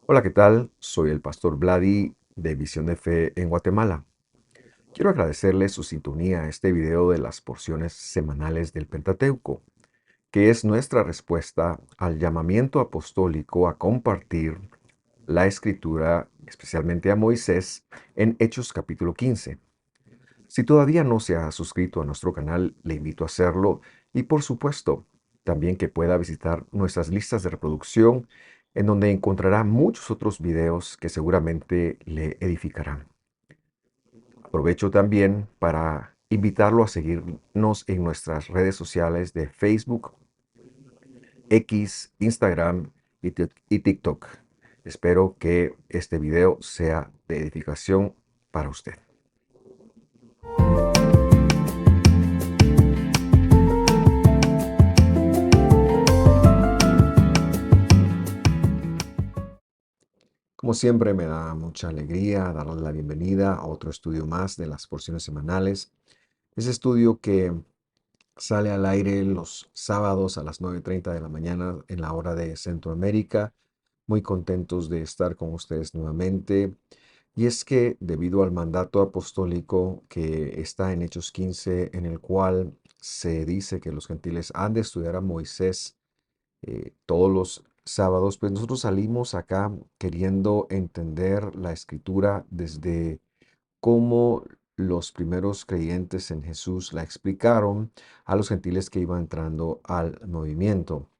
Hola, ¿qué tal? Soy el pastor Vladi de Visión de Fe en Guatemala. Quiero agradecerle su sintonía a este video de las porciones semanales del Pentateuco, que es nuestra respuesta al llamamiento apostólico a compartir la escritura, especialmente a Moisés, en Hechos capítulo 15. Si todavía no se ha suscrito a nuestro canal, le invito a hacerlo y por supuesto, también que pueda visitar nuestras listas de reproducción en donde encontrará muchos otros videos que seguramente le edificarán. Aprovecho también para invitarlo a seguirnos en nuestras redes sociales de Facebook, X, Instagram y TikTok. Espero que este video sea de edificación para usted. Como siempre, me da mucha alegría darle la bienvenida a otro estudio más de las porciones semanales. Ese estudio que sale al aire los sábados a las 9:30 de la mañana en la hora de Centroamérica. Muy contentos de estar con ustedes nuevamente. Y es que debido al mandato apostólico que está en Hechos 15, en el cual se dice que los gentiles han de estudiar a Moisés todos los sábados, pues nosotros salimos acá queriendo entender la escritura desde cómo los primeros creyentes en Jesús la explicaron a los gentiles que iban entrando al movimiento.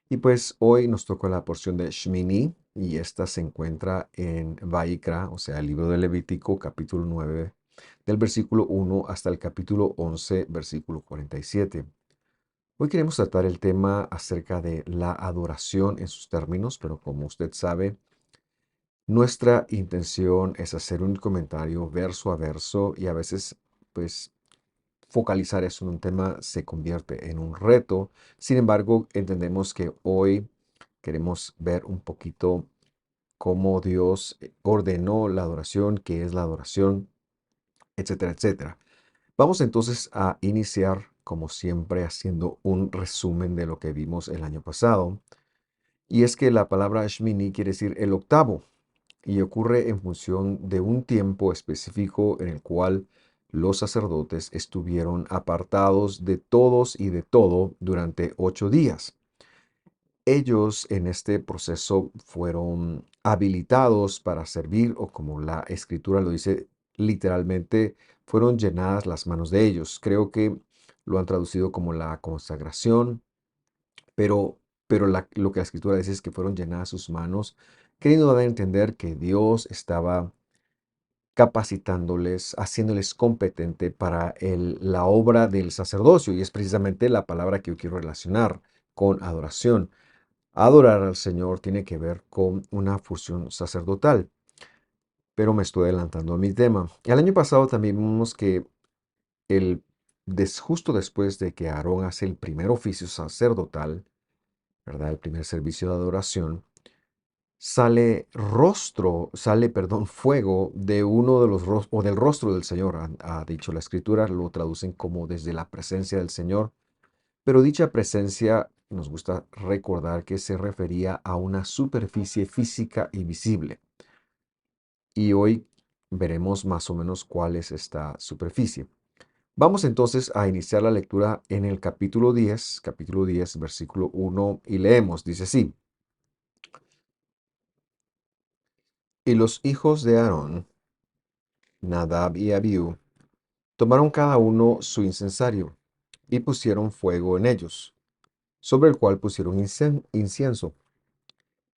Y pues hoy nos tocó la porción de Shmini y esta se encuentra en Vaikra, o sea, el libro de Levítico, capítulo 9, del versículo 1 hasta el capítulo 11, versículo 47. Hoy queremos tratar el tema acerca de la adoración en sus términos, pero como usted sabe, nuestra intención es hacer un comentario verso a verso y a veces, pues, focalizar eso en un tema se convierte en un reto. Sin embargo, entendemos que hoy queremos ver un poquito cómo Dios ordenó la adoración, qué es la adoración, etcétera, etcétera. Vamos entonces a iniciar, como siempre, haciendo un resumen de lo que vimos el año pasado. Y es que la palabra Shmini quiere decir el octavo y ocurre en función de un tiempo específico en el cual los sacerdotes estuvieron apartados de todos y de todo durante 8 días. Ellos en este proceso fueron habilitados para servir, o como la escritura lo dice literalmente, fueron llenadas las manos de ellos. Creo que lo han traducido como la consagración, pero lo que la escritura dice es que fueron llenadas sus manos, queriendo dar a entender que Dios estaba capacitándoles, haciéndoles competente para la obra del sacerdocio, y es precisamente la palabra que yo quiero relacionar con adoración. Adorar al Señor tiene que ver con una función sacerdotal, pero me estoy adelantando a mi tema. El año pasado también vimos que justo después de que Aarón hace el primer oficio sacerdotal, ¿verdad? El primer servicio de adoración, perdón, fuego de uno de los rostros, o del rostro del Señor, ha dicho la escritura, lo traducen como desde la presencia del Señor, pero dicha presencia nos gusta recordar que se refería a una superficie física y visible. Y hoy veremos más o menos cuál es esta superficie. Vamos entonces a iniciar la lectura en el capítulo 10, versículo 1, y leemos, dice así: Y los hijos de Aarón, Nadab y Abiú, tomaron cada uno su incensario y pusieron fuego en ellos, sobre el cual pusieron incienso,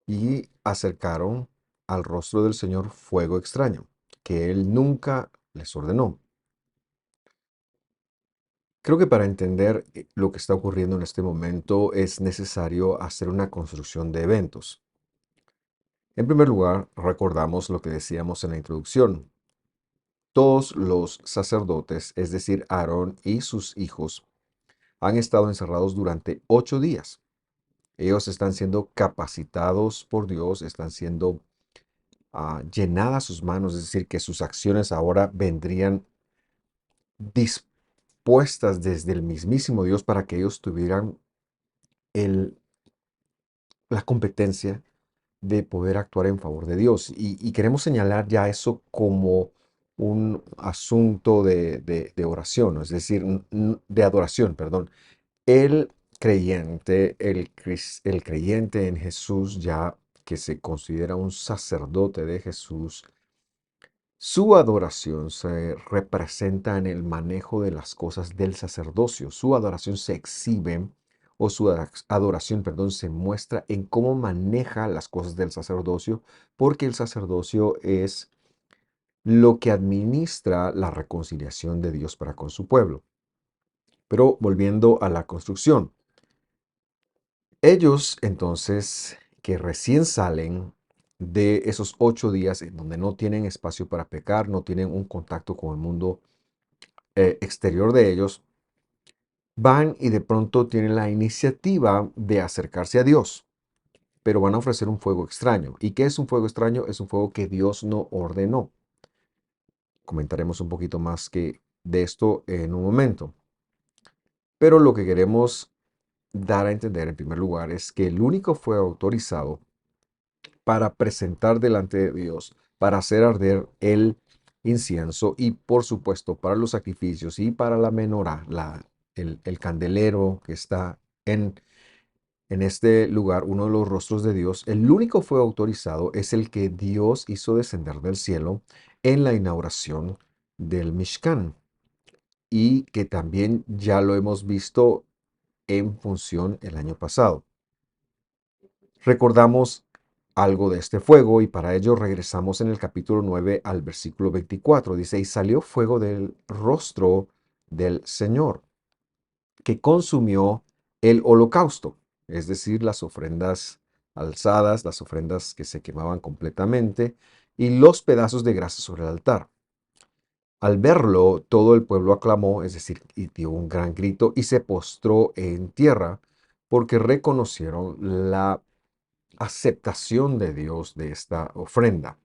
y acercaron al rostro del Señor fuego extraño, que él nunca les ordenó. Creo que para entender lo que está ocurriendo en este momento es necesario hacer una construcción de eventos. En primer lugar, recordamos lo que decíamos en la introducción. Todos los sacerdotes, es decir, Aarón y sus hijos, han estado encerrados durante 8 días. Ellos están siendo capacitados por Dios, están siendo llenadas sus manos, es decir, que sus acciones ahora vendrían dispuestas desde el mismísimo Dios para que ellos tuvieran el, la competencia de poder actuar en favor de Dios. Y queremos señalar ya eso como un asunto de oración, es decir, de adoración, perdón. El el creyente en Jesús, ya que se considera un sacerdote de Jesús, su adoración se representa en el manejo de las cosas del sacerdocio. Su adoración se exhibe, o su adoración, perdón, se muestra en cómo maneja las cosas del sacerdocio, porque el sacerdocio es lo que administra la reconciliación de Dios para con su pueblo. Pero volviendo a la construcción, ellos entonces que recién salen de esos 8 días en donde no tienen espacio para pecar, no tienen un contacto con el mundo exterior de ellos, van y de pronto tienen la iniciativa de acercarse a Dios, pero van a ofrecer un fuego extraño. ¿Y qué es un fuego extraño? Es un fuego que Dios no ordenó. Comentaremos un poquito más de esto en un momento. Pero lo que queremos dar a entender en primer lugar es que el único fuego autorizado para presentar delante de Dios, para hacer arder el incienso y por supuesto para los sacrificios y para la menorá, el candelero que está en este lugar, uno de los rostros de Dios, el único fuego autorizado es el que Dios hizo descender del cielo en la inauguración del Mishkan y que también ya lo hemos visto en función el año pasado. Recordamos algo de este fuego y para ello regresamos en el capítulo 9 al versículo 24. Dice, y salió fuego del rostro del Señor, que consumió el holocausto, es decir, las ofrendas alzadas, las ofrendas que se quemaban completamente y los pedazos de grasa sobre el altar. Al verlo, todo el pueblo aclamó, es decir, y dio un gran grito y se postró en tierra porque reconocieron la aceptación de Dios de esta ofrenda,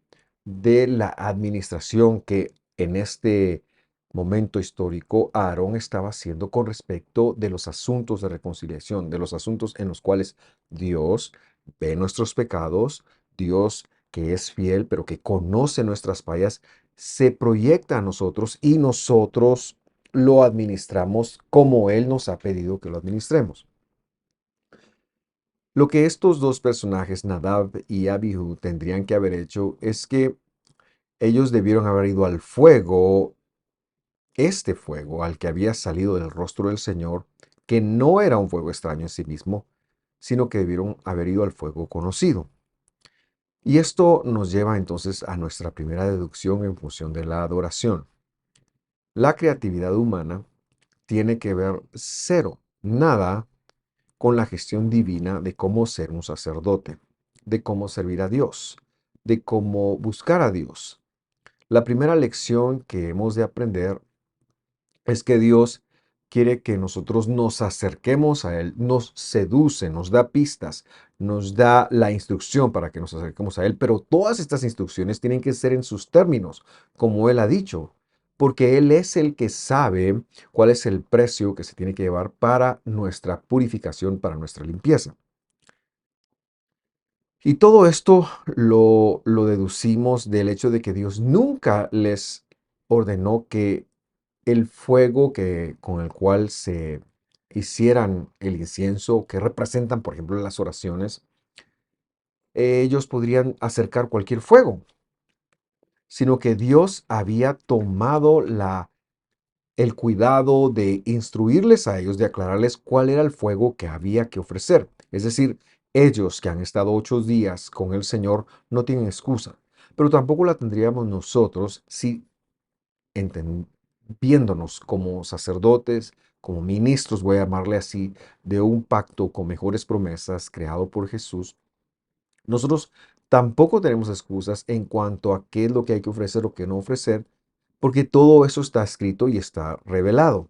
de la administración que en este momento histórico Aarón estaba haciendo con respecto de los asuntos de reconciliación, de los asuntos en los cuales Dios ve nuestros pecados, Dios que es fiel, pero que conoce nuestras fallas, se proyecta a nosotros y nosotros lo administramos como Él nos ha pedido que lo administremos. Lo que estos dos personajes, Nadab y Abihu, tendrían que haber hecho es que ellos debieron haber ido al fuego, este fuego al que había salido del rostro del Señor, que no era un fuego extraño en sí mismo, sino que debieron haber ido al fuego conocido. Y esto nos lleva entonces a nuestra primera deducción en función de la adoración. La creatividad humana tiene que ver cero, nada con la gestión divina de cómo ser un sacerdote, de cómo servir a Dios, de cómo buscar a Dios. La primera lección que hemos de aprender es que Dios quiere que nosotros nos acerquemos a Él, nos seduce, nos da pistas, nos da la instrucción para que nos acerquemos a Él, pero todas estas instrucciones tienen que ser en sus términos, como Él ha dicho, porque Él es el que sabe cuál es el precio que se tiene que llevar para nuestra purificación, para nuestra limpieza. Y todo esto lo deducimos del hecho de que Dios nunca les ordenó que el fuego con el cual se hicieran el incienso, que representan, por ejemplo, las oraciones, ellos podrían acercar cualquier fuego, sino que Dios había tomado el cuidado de instruirles a ellos, de aclararles cuál era el fuego que había que ofrecer. Es decir, ellos que han estado 8 días con el Señor no tienen excusa, pero tampoco la tendríamos nosotros si viéndonos como sacerdotes, como ministros, voy a llamarle así, de un pacto con mejores promesas creado por Jesús, nosotros tampoco tenemos excusas en cuanto a qué es lo que hay que ofrecer o qué no ofrecer, porque todo eso está escrito y está revelado.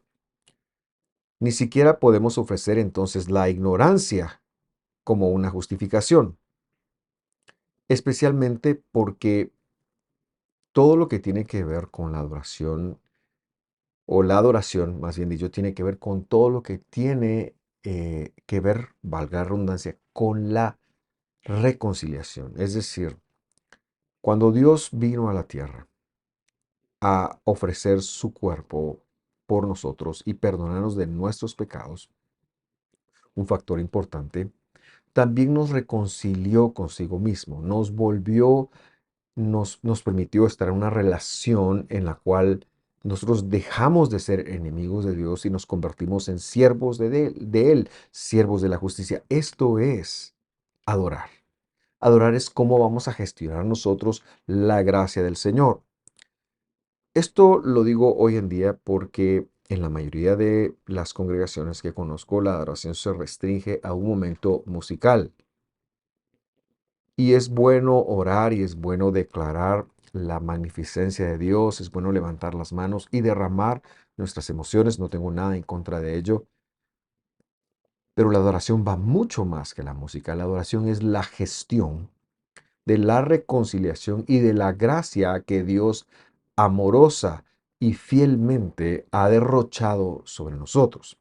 Ni siquiera podemos ofrecer entonces la ignorancia como una justificación, especialmente porque todo lo que tiene que ver con la adoración o la adoración, más bien dicho, tiene que ver con todo lo que tiene que ver, valga la redundancia, con la reconciliación. Es decir, cuando Dios vino a la tierra a ofrecer su cuerpo por nosotros y perdonarnos de nuestros pecados, un factor importante, también nos reconcilió consigo mismo, nos permitió estar en una relación en la cual nosotros dejamos de ser enemigos de Dios y nos convertimos en siervos de Él, siervos de la justicia. Esto es adorar. Adorar es cómo vamos a gestionar nosotros la gracia del Señor. Esto lo digo hoy en día porque en la mayoría de las congregaciones que conozco, la adoración se restringe a un momento musical. Y es bueno orar y es bueno declarar la magnificencia de Dios, es bueno levantar las manos y derramar nuestras emociones, no tengo nada en contra de ello, pero la adoración va mucho más que la música. La adoración es la gestión de la reconciliación y de la gracia que Dios amorosa y fielmente ha derrochado sobre nosotros.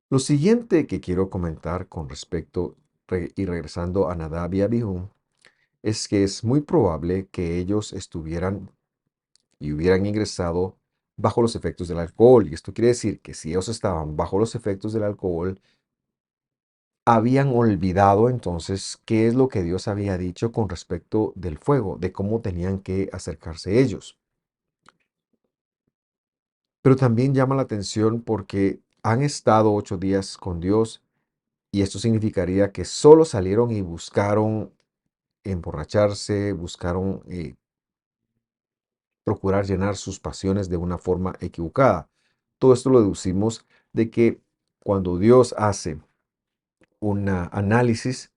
Lo siguiente que quiero comentar con respecto y regresando a Nadab y Abihu es que es muy probable que ellos estuvieran y hubieran ingresado bajo los efectos del alcohol. Y esto quiere decir que si ellos estaban bajo los efectos del alcohol, habían olvidado entonces qué es lo que Dios había dicho con respecto del fuego, de cómo tenían que acercarse ellos. Pero también llama la atención porque han estado 8 días con Dios y esto significaría que solo salieron y buscaron emborracharse, buscaron procurar llenar sus pasiones de una forma equivocada. Todo esto lo deducimos de que cuando Dios hace un análisis,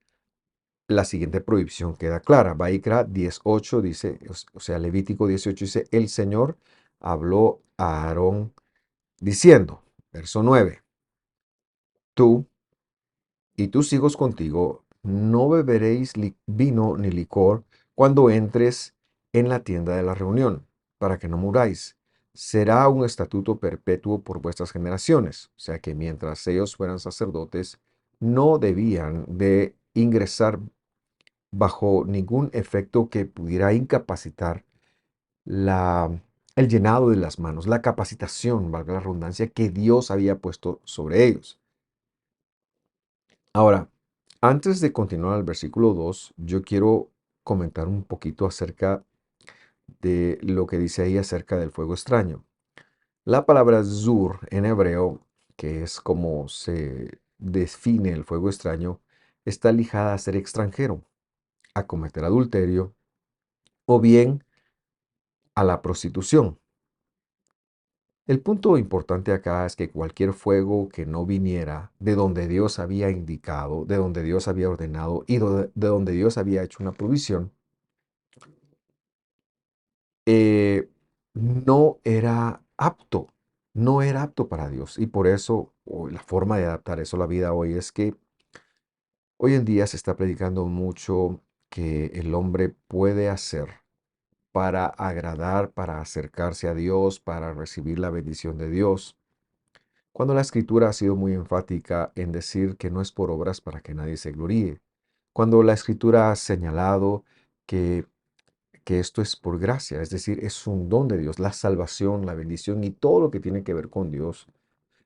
la siguiente prohibición queda clara. Vaikra 18 dice, o sea, Levítico 18 dice, el Señor habló a Aarón diciendo, verso 9, tú y tus hijos contigo no beberéis vino ni licor cuando entres en la tienda de la reunión, para que no muráis. Será un estatuto perpetuo por vuestras generaciones. O sea que mientras ellos fueran sacerdotes, no debían de ingresar bajo ningún efecto que pudiera incapacitar la, el llenado de las manos, la capacitación, valga la redundancia, que Dios había puesto sobre ellos. Ahora, antes de continuar al versículo 2, yo quiero comentar un poquito acerca de lo que dice ahí acerca del fuego extraño. La palabra zur en hebreo, que es como se define el fuego extraño, está ligada a ser extranjero, a cometer adulterio o bien a la prostitución. El punto importante acá es que cualquier fuego que no viniera de donde Dios había indicado, de donde Dios había ordenado y de donde Dios había hecho una provisión, no era apto, no era apto para Dios. Y por eso, o la forma de adaptar eso a la vida hoy es que hoy en día se está predicando mucho que el hombre puede hacer para agradar, para acercarse a Dios, para recibir la bendición de Dios. Cuando la Escritura ha sido muy enfática en decir que no es por obras para que nadie se gloríe. Cuando la Escritura ha señalado que, que esto es por gracia, es decir, es un don de Dios, la salvación, la bendición y todo lo que tiene que ver con Dios,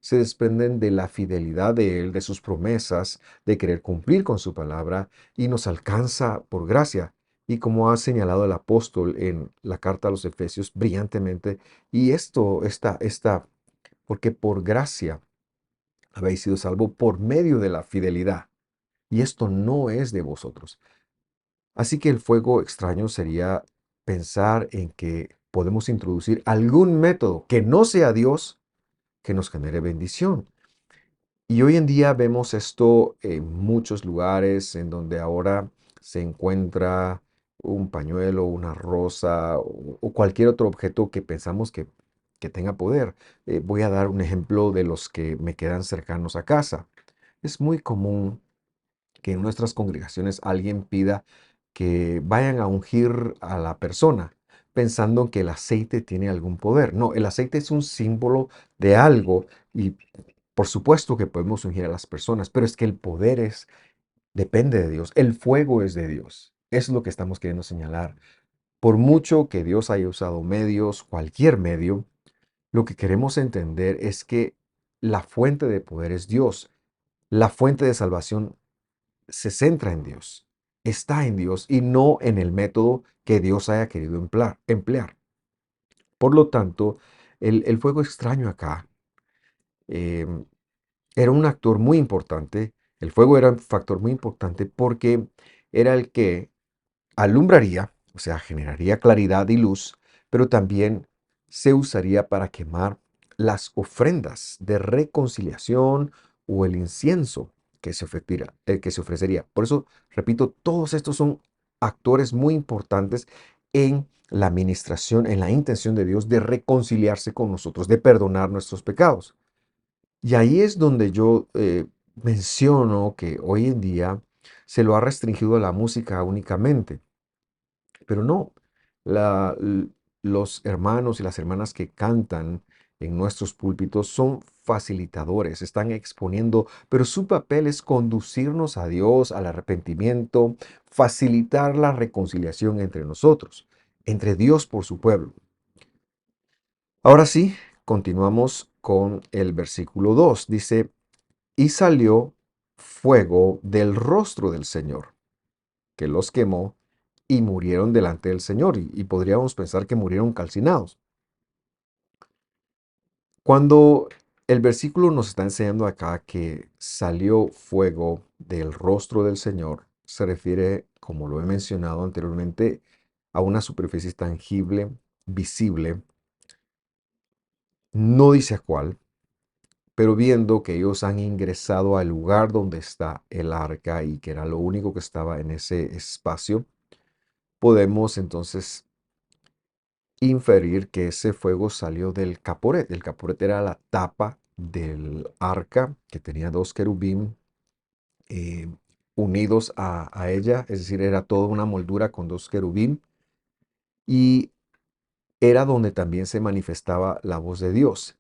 se desprenden de la fidelidad de Él, de sus promesas, de querer cumplir con su palabra y nos alcanza por gracia. Y como ha señalado el apóstol en la carta a los Efesios brillantemente, y porque por gracia habéis sido salvo por medio de la fidelidad. Y esto no es de vosotros. Así que el fuego extraño sería pensar en que podemos introducir algún método que no sea Dios que nos genere bendición. Y hoy en día vemos esto en muchos lugares en donde ahora se encuentra un pañuelo, una rosa o cualquier otro objeto que pensamos que tenga poder. Voy a dar un ejemplo de los que me quedan cercanos a casa. Es muy común que en nuestras congregaciones alguien pida que vayan a ungir a la persona, pensando que el aceite tiene algún poder. No, el aceite es un símbolo de algo y por supuesto que podemos ungir a las personas, pero es que el poder es depende de Dios. El fuego es de Dios. Eso es lo que estamos queriendo señalar. Por mucho que Dios haya usado medios, cualquier medio, lo que queremos entender es que la fuente de poder es Dios. La fuente de salvación se centra en Dios, está en Dios y no en el método que Dios haya querido emplear. Por lo tanto, el fuego extraño acá em, era un actor muy importante. El fuego era un factor muy importante porque era el que alumbraría, o sea, generaría claridad y luz, pero también se usaría para quemar las ofrendas de reconciliación o el incienso que se ofrecería. Por eso, repito, todos estos son actores muy importantes en la administración, en la intención de Dios de reconciliarse con nosotros, de perdonar nuestros pecados. Y ahí es donde yo menciono que hoy en día se lo ha restringido a la música únicamente. Pero no, los hermanos y las hermanas que cantan en nuestros púlpitos son facilitadores, están exponiendo, pero su papel es conducirnos a Dios, al arrepentimiento, facilitar la reconciliación entre nosotros, entre Dios por su pueblo. Ahora sí, continuamos con el versículo 2. Dice, y salió fuego del rostro del Señor que los quemó y murieron delante del Señor. Y podríamos pensar que murieron calcinados. Cuando el versículo nos está enseñando acá que salió fuego del rostro del Señor, se refiere, como lo he mencionado anteriormente, a una superficie tangible, visible. No dice a cuál, pero viendo que ellos han ingresado al lugar donde está el arca y que era lo único que estaba en ese espacio, podemos entonces inferir que ese fuego salió del caporet. El caporet era la tapa del arca que tenía dos querubín eh, unidos a ella, es decir, era toda una moldura con dos querubín y era donde también se manifestaba la voz de Dios.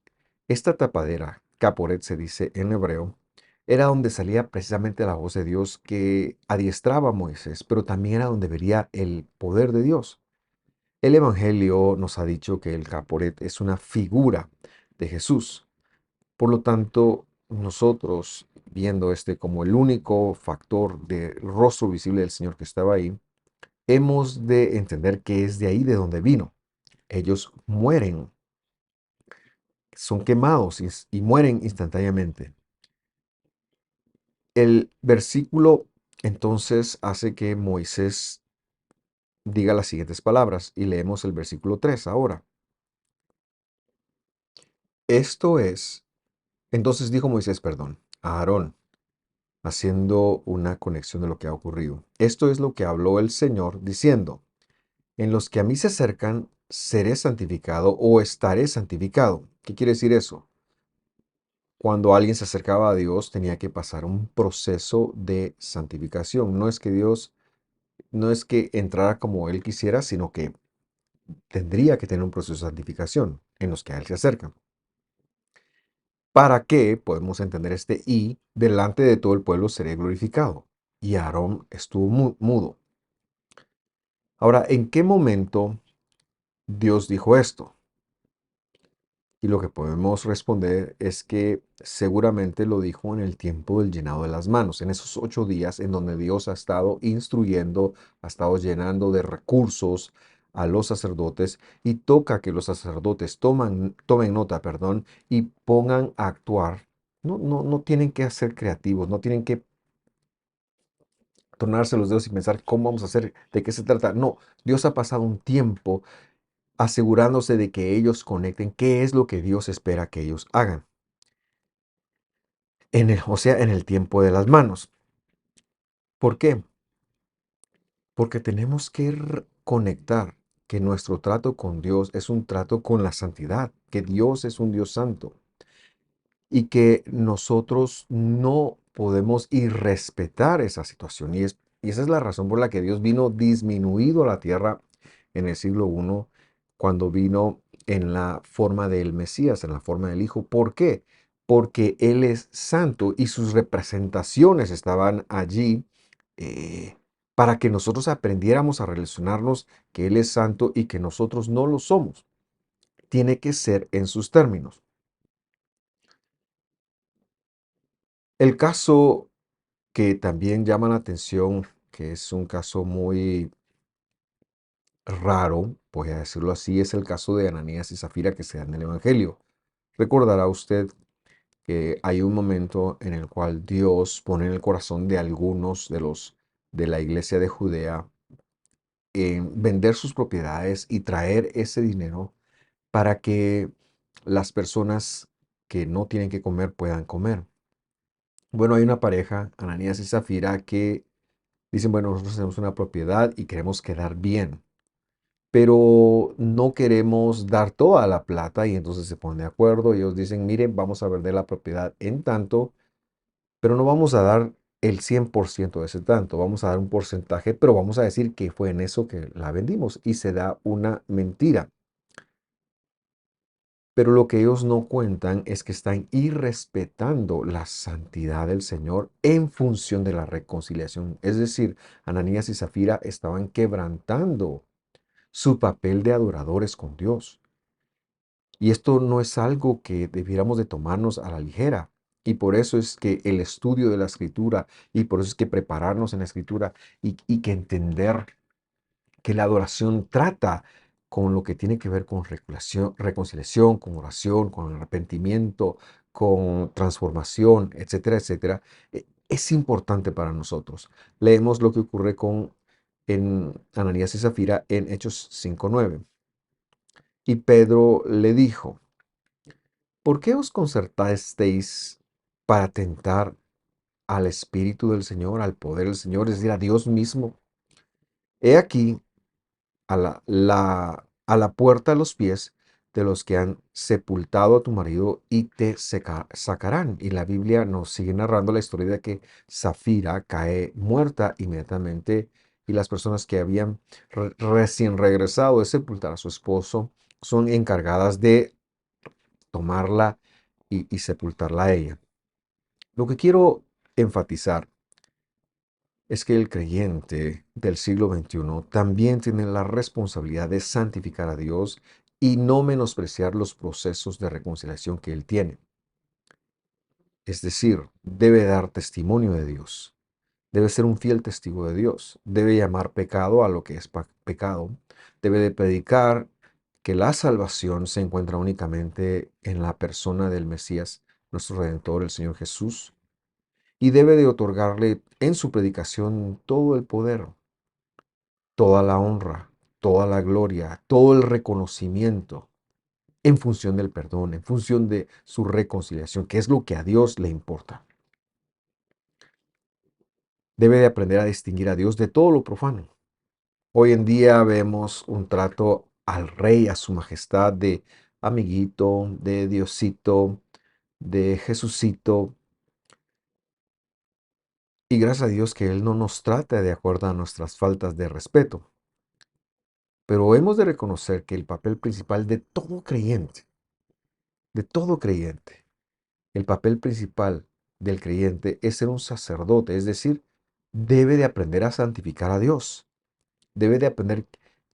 Esta tapadera, caporet se dice en hebreo, era donde salía precisamente la voz de Dios que adiestraba a Moisés, pero también era donde vería el poder de Dios. El Evangelio nos ha dicho que el caporet es una figura de Jesús. Por lo tanto, nosotros, viendo este como el único factor de rostro visible del Señor que estaba ahí, hemos de entender que es de ahí de donde vino. Ellos mueren, son quemados y mueren instantáneamente. El versículo entonces hace que Moisés diga las siguientes palabras y leemos el versículo 3 ahora. Esto es Entonces dijo Moisés, perdón, a Aarón, haciendo una conexión de lo que ha ocurrido. Esto es lo que habló el Señor, diciendo, en los que a mí se acercan, seré santificado o estaré santificado. ¿Qué quiere decir eso? Cuando alguien se acercaba a Dios, tenía que pasar un proceso de santificación. No es que Dios, no es que entrara como Él quisiera, sino que tendría que tener un proceso de santificación en los que a Él se acercan. ¿Para qué podemos entender este y delante de todo el pueblo seré glorificado? Y Aarón estuvo mudo. Ahora, ¿en qué momento Dios dijo esto? Y lo que podemos responder es que seguramente lo dijo en el tiempo del llenado de las manos, en esos 8 días en donde Dios ha estado instruyendo, ha estado llenando de recursos a los sacerdotes y toca que los sacerdotes tomen nota, perdón, y pongan a actuar. No tienen que ser creativos, no tienen que tornarse los dedos y pensar cómo vamos a hacer, de qué se trata. No, Dios ha pasado un tiempo asegurándose de que ellos conecten qué es lo que Dios espera que ellos hagan. O sea, en el tiempo de las manos. ¿Por qué? Porque tenemos que conectar que nuestro trato con Dios es un trato con la santidad, que Dios es un Dios santo y que nosotros no podemos irrespetar esa situación. Y esa es la razón por la que Dios vino disminuido a la tierra en el siglo I, cuando vino en la forma del Mesías, en la forma del Hijo. ¿Por qué? Porque Él es santo y sus representaciones estaban allí eh, para que nosotros aprendiéramos a relacionarnos que Él es santo y que nosotros no lo somos. Tiene que ser en sus términos. El caso que también llama la atención, que es un caso muy raro, voy a decirlo así, es el caso de Ananías y Zafira que se da en el Evangelio. Recordará usted que hay un momento en el cual Dios pone en el corazón de algunos de los de la iglesia de Judea en vender sus propiedades y traer ese dinero para que las personas que no tienen que comer puedan comer. Bueno, hay una pareja, Ananías y Zafira, que dicen, bueno, nosotros tenemos una propiedad y queremos quedar bien, pero no queremos dar toda la plata y entonces se ponen de acuerdo. Ellos dicen, miren, vamos a vender la propiedad en tanto, pero no vamos a dar el 100% de ese tanto, vamos a dar un porcentaje, pero vamos a decir que fue en eso que la vendimos y se da una mentira. Pero lo que ellos no cuentan es que están irrespetando la santidad del Señor en función de la reconciliación. Es decir, Ananías y Zafira estaban quebrantando su papel de adoradores con Dios. Y esto no es algo que debiéramos de tomarnos a la ligera. Y por eso es que el estudio de la escritura, y por eso es que prepararnos en la escritura y que entender que la adoración trata con lo que tiene que ver con reconciliación, con oración, con arrepentimiento, con transformación, etcétera, etcétera, es importante para nosotros. Leemos lo que ocurre con en Ananías y Zafira en Hechos 5:9. Y Pedro le dijo, ¿por qué os concertasteis para tentar al Espíritu del Señor, al poder del Señor, es decir, a Dios mismo? He aquí a la puerta de los pies de los que han sepultado a tu marido y te sacarán. Y la Biblia nos sigue narrando la historia de que Zafira cae muerta inmediatamente y las personas que habían recién regresado de sepultar a su esposo son encargadas de tomarla y sepultarla a ella. Lo que quiero enfatizar es que el creyente del siglo XXI también tiene la responsabilidad de santificar a Dios y no menospreciar los procesos de reconciliación que Él tiene. Es decir, debe dar testimonio de Dios, debe ser un fiel testigo de Dios, debe llamar pecado a lo que es pecado, debe de predicar que la salvación se encuentra únicamente en la persona del Mesías, nuestro Redentor, el Señor Jesús, y debe de otorgarle en su predicación todo el poder, toda la honra, toda la gloria, todo el reconocimiento en función del perdón, en función de su reconciliación, que es lo que a Dios le importa. Debe de aprender a distinguir a Dios de todo lo profano. Hoy en día vemos un trato al rey, a su majestad, de amiguito, de Diosito, de Jesucito. Y gracias a Dios que Él no nos trata de acuerdo a nuestras faltas de respeto. Pero hemos de reconocer que el papel principal de todo creyente, el papel principal del creyente es ser un sacerdote, es decir, debe de aprender a santificar a Dios, debe de aprender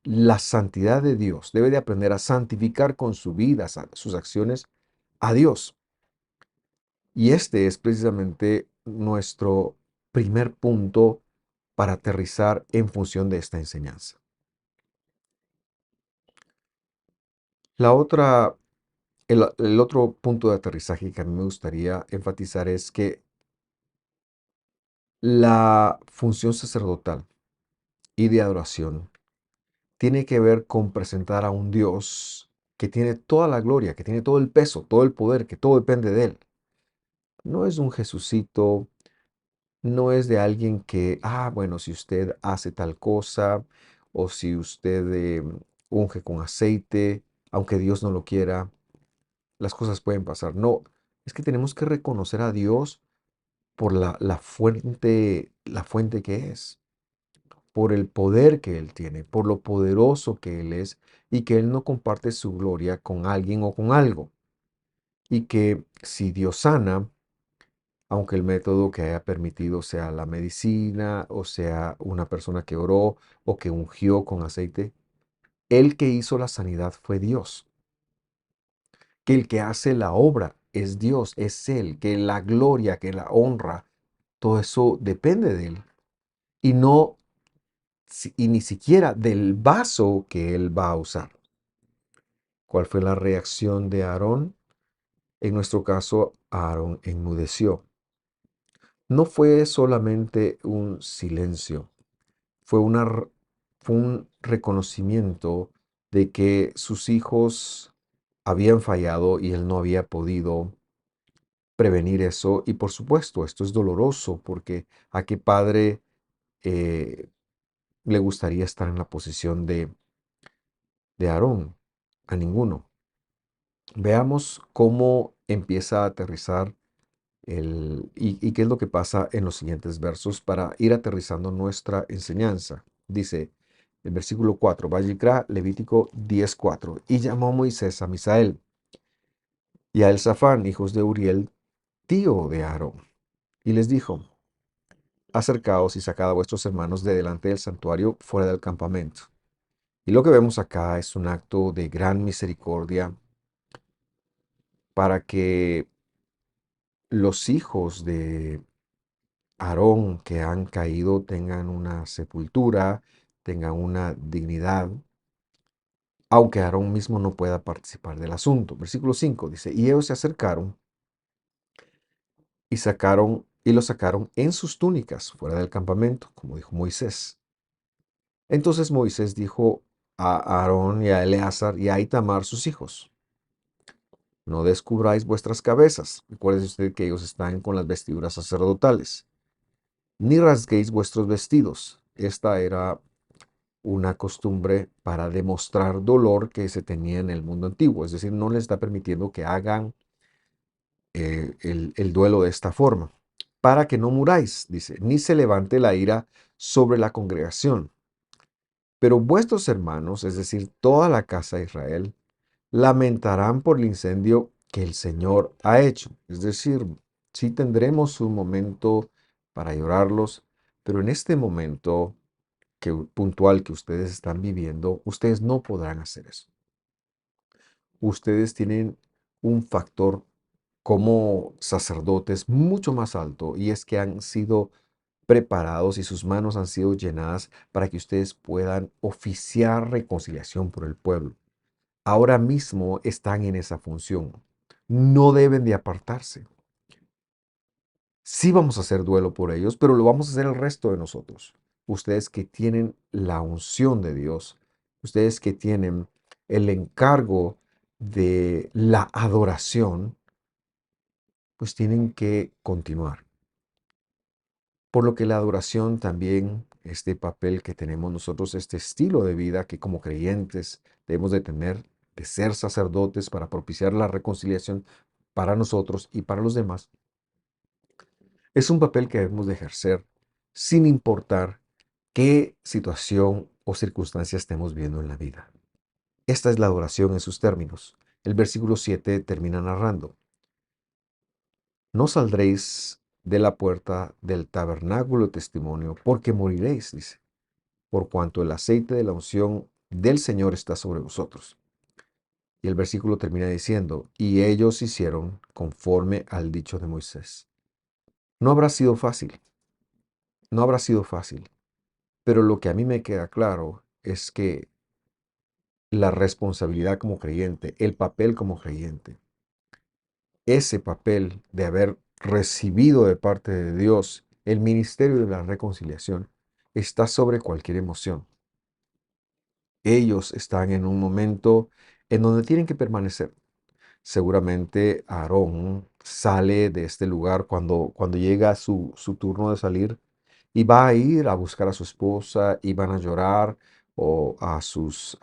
la santidad de Dios, debe de aprender a santificar con su vida, sus acciones a Dios. Y este es precisamente nuestro primer punto para aterrizar en función de esta enseñanza. La otra el otro punto de aterrizaje que a mí me gustaría enfatizar es que la función sacerdotal y de adoración tiene que ver con presentar a un Dios que tiene toda la gloria, que tiene todo el peso, todo el poder, que todo depende de Él. No es un Jesucito, no es de alguien que, bueno, si usted hace tal cosa o si usted unge con aceite, aunque Dios no lo quiera, las cosas pueden pasar. No, es que tenemos que reconocer a Dios por la fuente que es, por el poder que Él tiene, por lo poderoso que Él es y que Él no comparte su gloria con alguien o con algo. Y que si Dios sana, aunque el método que haya permitido sea la medicina o sea una persona que oró o que ungió con aceite, el que hizo la sanidad fue Dios. Que el que hace la obra es Dios, es Él, que la gloria, que la honra, todo eso depende de Él. Y no, y ni siquiera del vaso que Él va a usar. ¿Cuál fue la reacción de Aarón? En nuestro caso, Aarón enmudeció. No fue solamente un silencio, fue, fue un reconocimiento de que sus hijos habían fallado y él no había podido prevenir eso. Y por supuesto, esto es doloroso porque a qué padre eh, le gustaría estar en la posición de Aarón. A ninguno. Veamos cómo empieza a aterrizar y qué es lo que pasa en los siguientes versos para ir aterrizando nuestra enseñanza. Dice el versículo 4, Vayikra, Levítico 10:4, y llamó Moisés a Misael y a Elzafán, hijos de Uriel, tío de Aarón, y les dijo, acercaos y sacad a vuestros hermanos de delante del santuario fuera del campamento. Y lo que vemos acá es un acto de gran misericordia para que los hijos de Aarón que han caído tengan una sepultura, tengan una dignidad, aunque Aarón mismo no pueda participar del asunto. Versículo 5 dice, y ellos se acercaron y lo sacaron en sus túnicas fuera del campamento, como dijo Moisés. Entonces Moisés dijo a Aarón y a Eleazar y a Itamar sus hijos, no descubráis vuestras cabezas. Recuerde usted que ellos están con las vestiduras sacerdotales. Ni rasguéis vuestros vestidos. Esta era una costumbre para demostrar dolor que se tenía en el mundo antiguo. Es decir, no les está permitiendo que hagan el duelo de esta forma. Para que no muráis, dice, ni se levante la ira sobre la congregación. Pero vuestros hermanos, es decir, toda la casa de Israel, lamentarán por el incendio que el Señor ha hecho. Es decir, sí tendremos un momento para llorarlos, pero en este momento puntual que ustedes están viviendo, ustedes no podrán hacer eso. Ustedes tienen un factor como sacerdotes mucho más alto y es que han sido preparados y sus manos han sido llenadas para que ustedes puedan oficiar reconciliación por el pueblo. Ahora mismo están en esa función. No deben de apartarse. Sí vamos a hacer duelo por ellos, pero lo vamos a hacer el resto de nosotros. Ustedes que tienen la unción de Dios, ustedes que tienen el encargo de la adoración, pues tienen que continuar. Por lo que la adoración también, este papel que tenemos nosotros, este estilo de vida que como creyentes debemos de tener, de ser sacerdotes para propiciar la reconciliación para nosotros y para los demás, es un papel que debemos de ejercer sin importar qué situación o circunstancia estemos viendo en la vida. Esta es la adoración en sus términos. El versículo 7 termina narrando, no saldréis de la puerta del tabernáculo de testimonio, porque moriréis, dice, por cuanto el aceite de la unción del Señor está sobre vosotros. Y el versículo termina diciendo, y ellos hicieron conforme al dicho de Moisés. No habrá sido fácil, no habrá sido fácil. Pero lo que a mí me queda claro es que la responsabilidad como creyente, el papel como creyente, ese papel de haber recibido de parte de Dios el ministerio de la reconciliación, está sobre cualquier emoción. Ellos están en un momento en donde tienen que permanecer. Seguramente Aarón sale de este lugar cuando llega su turno de salir y va a ir a buscar a su esposa y van a llorar o a sus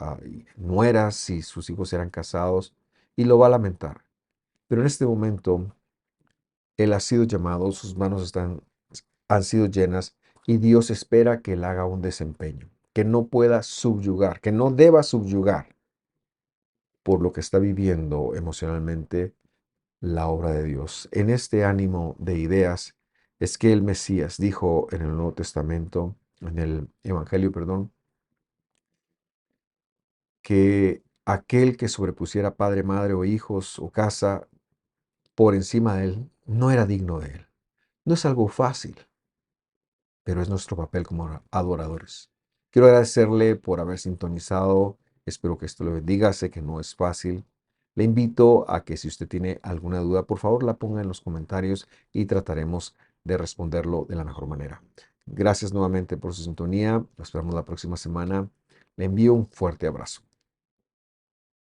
nueras si sus hijos eran casados y lo va a lamentar. Pero en este momento él ha sido llamado, sus manos han sido llenas y Dios espera que él haga un desempeño, que no pueda subyugar, que no deba subyugar por lo que está viviendo emocionalmente la obra de Dios. En este ánimo de ideas es que el Mesías dijo en el Nuevo Testamento, en el Evangelio, perdón, que aquel que sobrepusiera padre, madre o hijos o casa por encima de él no era digno de él. No es algo fácil, pero es nuestro papel como adoradores. Quiero agradecerle por haber sintonizado. Espero que esto lo bendiga. Sé que no es fácil. Le invito a que si usted tiene alguna duda, por favor la ponga en los comentarios y trataremos de responderlo de la mejor manera. Gracias nuevamente por su sintonía. Nos esperamos la próxima semana. Le envío un fuerte abrazo.